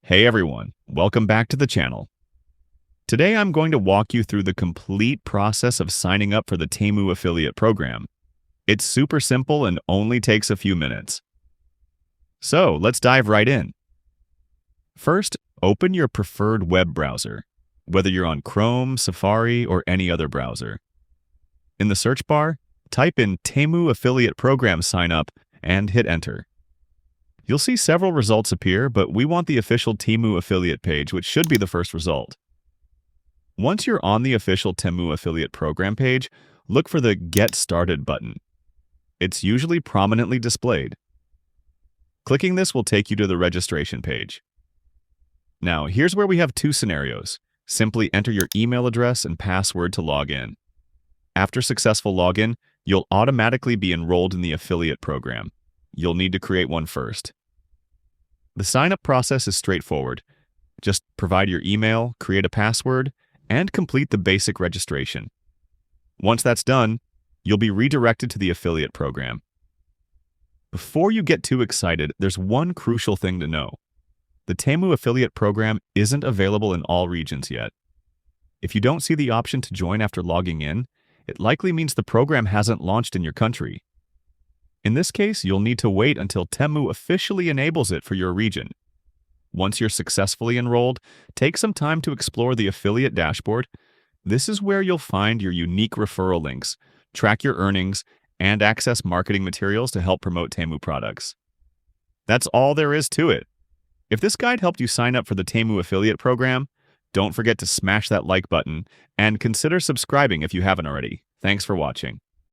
Hey everyone, welcome back to the channel. Today I'm going to walk you through the complete process of signing up for the Temu affiliate program. It's super simple and only takes a few minutes. So let's dive right in. First, open your preferred web browser, whether you're on Chrome, Safari, or any other browser. In the search bar, type in Temu affiliate program sign up and hit enter. You'll see several results appear, but we want the official Temu affiliate page, which should be the first result. Once you're on the official Temu affiliate program page, look for the Get Started button. It's usually prominently displayed. Clicking this will take you to the registration page. Now, here's where we have two scenarios. Simply enter your email address and password to log in. After successful login, you'll automatically be enrolled in the affiliate program. You'll need to create one first. The sign-up process is straightforward. Just provide your email, create a password, and complete the basic registration. Once that's done, you'll be redirected to the affiliate program. Before you get too excited, there's one crucial thing to know. The Temu affiliate program isn't available in all regions yet. If you don't see the option to join after logging in, it likely means the program hasn't launched in your country. In this case, you'll need to wait until Temu officially enables it for your region. Once you're successfully enrolled, take some time to explore the affiliate dashboard. This is where you'll find your unique referral links, track your earnings, and access marketing materials to help promote Temu products. That's all there is to it. If this guide helped you sign up for the Temu affiliate program, don't forget to smash that like button and consider subscribing if you haven't already. Thanks for watching.